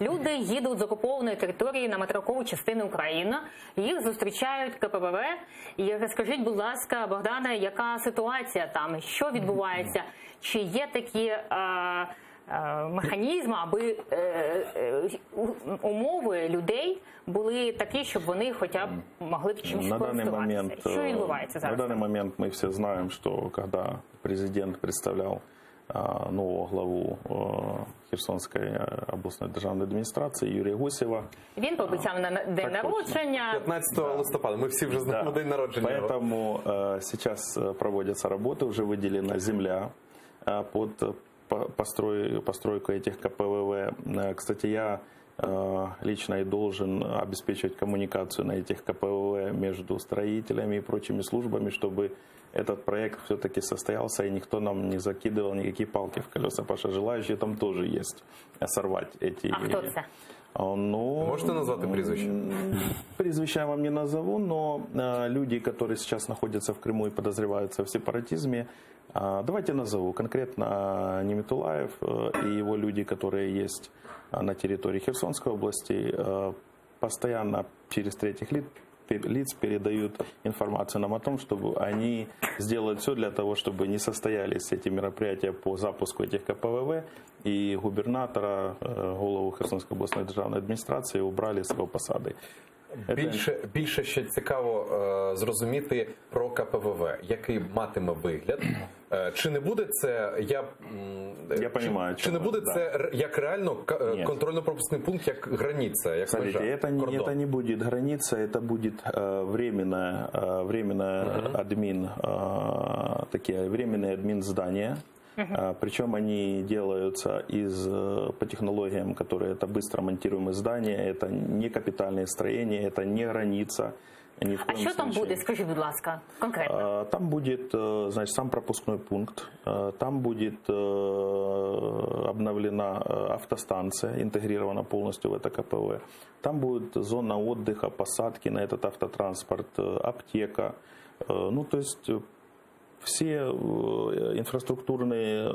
Люди їдуть з окупованої території на материкову частину України, їх зустрічають КПВВ. І розкажіть, будь ласка, Богдане, яка ситуація там, що відбувається, чи є такі механізми, аби умови людей були такі, щоб вони хоча б могли б чимось користуватися. Що відбувається зараз? На данный момент мы все знаем, что когда президент представлял нового главу Херсонської обласної державної адміністрації Юрія Гусєва. Він пообіцяв на день народження. 15 листопада, ми всі вже знаємо день народження. Поэтому сейчас проводятся работы, уже выделена земля под постройку этих КПВВ. Кстати, я лично и должен обеспечивать коммуникацию на этих КПВВ между строителями и прочими службами, чтобы этот проект все-таки состоялся, и никто нам не закидывал никакие палки в колеса, потому что желающие там тоже есть сорвать эти... А кто это? Ну, можете назвать прізвище? Прізвища я вам не назову, но люди, которые сейчас находятся в Крыму и подозреваются в сепаратизме, давайте назову конкретно Нимитулаев и его люди, которые есть на территории Херсонской области, постоянно через третьих лиц передают информацию нам о том, чтобы они сделают все для того, чтобы не состоялись эти мероприятия по запуску этих КПВВ, и губернатора, голову Херсонської обласної державної адміністрації убрали з його посади. Більше ще цікаво зрозуміти про КПВВ, який матиме вигляд. Чи не буде це, чи не буде це як реально контрольно-пропускний пункт, як границя, як межа? Это не будет граница, это будет временное временные админ здания. Причем они делаются по технологиям, которые это быстро монтируемые здания, это не капитальные строения, это не граница. А що там буде, скажіть, будь ласка, конкретно? Там будет, значит, сам пропускной пункт, там будет обновлена автостанция, интегрирована полностью в это КПВ. Там будет зона отдыха, посадки на этот автотранспорт, аптека. Ну, то есть все инфраструктурные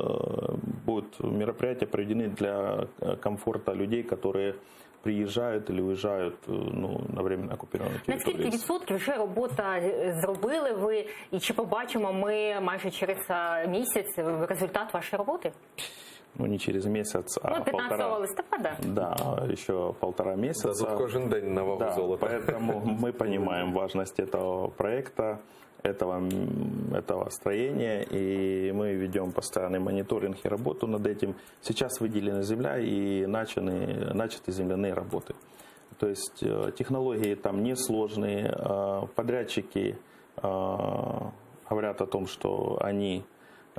будут мероприятия проведены для комфорта людей, которые приїжджають или уїжджають на временно окуповані території. Наскільки відсотків вже робота зробили ви, і чи побачимо ми майже через місяць результат вашої роботи? Ну, не через месяц, а 15 листопада. Да, еще 1,5 месяца. Да, кожен день на вагу золота. Поэтому мы понимаем важность этого проекта, этого строения, и мы ведем постоянный мониторинг и работу над этим. Сейчас выделена земля и начаты земляные работы. То есть технологии там несложные, подрядчики говорят о том, что они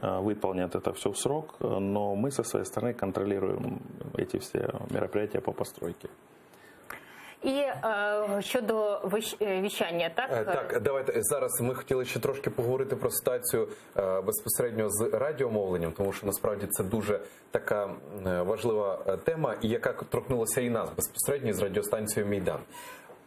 выполнят это все в срок, но мы со своей стороны контролируем эти все мероприятия по постройке. І щодо віщання, так? Так, давайте зараз ми хотіли ще трошки поговорити про ситуацію безпосередньо з радіомовленням, тому що насправді це дуже така важлива тема, і яка торкнулася і нас безпосередньо з радіостанцією «Майдан».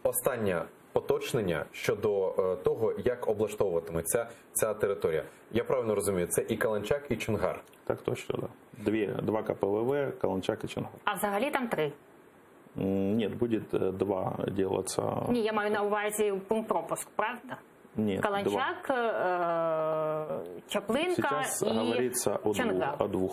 Останнє поточнення щодо того, як облаштовуватиметься ця територія. Я правильно розумію, це і Каланчак, і Чонгар? Так точно, да. Два КПВВ, Каланчак и Чонгар. А взагалі там 3? Нет, будет 2 делаться. Ні, я маю на увазі пункт пропуск, правда? Нет, Каланчак, 2. Чаплинка Сейчас і говорится Чонгар. о 2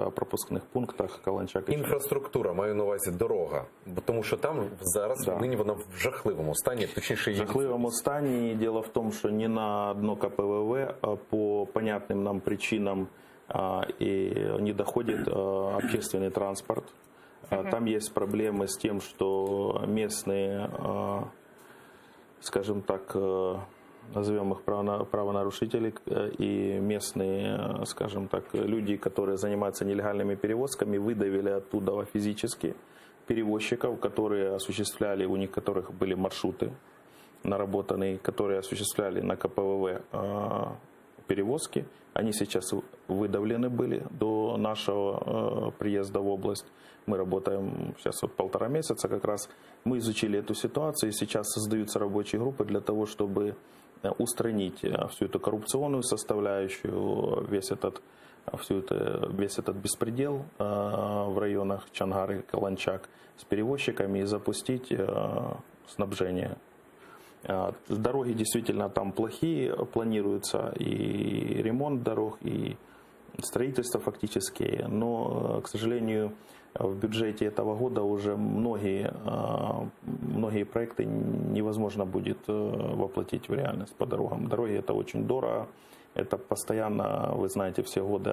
пропускных пунктах Каланчак и Чонгар. Інфраструктура, маю на увазі дорога, тому що там зараз нині вона в жахливому стані, точніше в жахливому стані. Дело в том, что ни на одно КПВВ по понятным нам причинам и не доходит общественный транспорт. Там есть проблемы с тем, что местные, скажем так, назовем их правонарушители и местные, скажем так, люди, которые занимаются нелегальными перевозками, выдавили оттуда физически перевозчиков, которые осуществляли, у них которых были маршруты наработанные, которые осуществляли на КПВВ перевозки. Они сейчас выдавлены были до нашего приезда в область. Мы работаем сейчас 1,5 месяца как раз. Мы изучили эту ситуацию, и сейчас создаются рабочие группы для того, чтобы устранить всю эту коррупционную составляющую, весь этот весь этот беспредел в районах Чангар и Каланчак с перевозчиками и запустить снабжение. Дороги действительно там плохие, планируется и ремонт дорог, и строительство фактически, но, к сожалению, в бюджете этого года уже многие проекты невозможно будет воплотить в реальность по дорогам. Дороги это очень дорого, это постоянно, вы знаете, все годы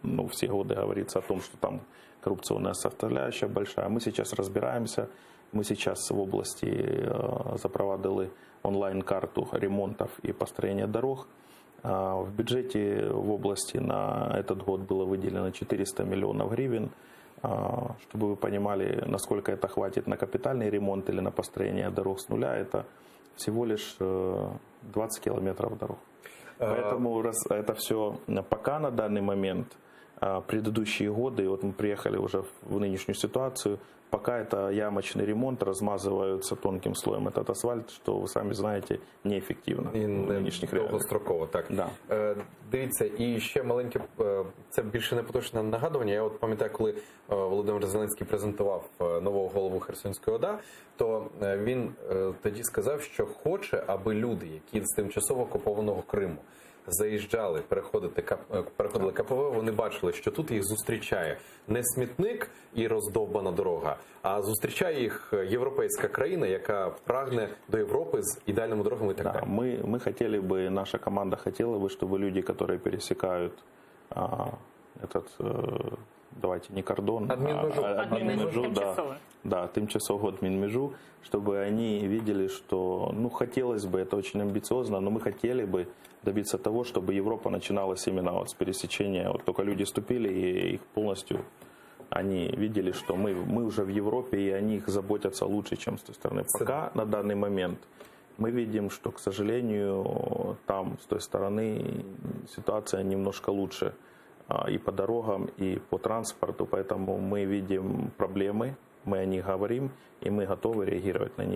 говорится о том, что там коррупционная составляющая большая. Мы сейчас разбираемся, мы сейчас в области запровадили онлайн-карту ремонтов и построения дорог. В бюджете в области на этот год было выделено 400 миллионов гривен. Чтобы вы понимали, насколько это хватит на капитальный ремонт или на построение дорог с нуля, это всего лишь 20 километров дорог. Поэтому это все пока на данный момент, предыдущие годы, вот мы приехали уже в нынешнюю ситуацию, пока это ямочный ремонт, размазываются тонким слоем этот асфальт, что, вы сами знаете, неефективно І в нинішніх реаліях. довгостроково, так. Да. Дивіться, і ще маленьке, це більше не поточне нагадування. Я от пам'ятаю, коли Володимир Зеленський презентував нового голову Херсонської ОДА, то він тоді сказав, що хоче, аби люди, які з тимчасово окупованого Криму заїжджали, переходили КПВ, вони бачили, що тут їх зустрічає не смітник і роздовбана дорога, а зустрічає їх європейська країна, яка прагне до Європи з ідеальними дорогами і так Да, далі. мы хотели бы, наша команда хотела бы, чтобы люди, которые пересекают давайте не кордон, Админмежу. админмежу, да, Тимчасово. да, тимчасовую админмежу, чтобы они видели, что, хотелось бы, это очень амбициозно, но мы хотели бы добиться того, чтобы Европа начиналась именно вот с пересечения, вот только люди ступили, и их полностью, они видели, что мы уже в Европе, и о них заботятся лучше, чем с той стороны. Пока на данный момент мы видим, что, к сожалению, там, с той стороны, ситуация немножко лучше и по дорогам, и по транспорту, поэтому мы видим проблемы, мы о них говорим, и мы готовы реагировать на них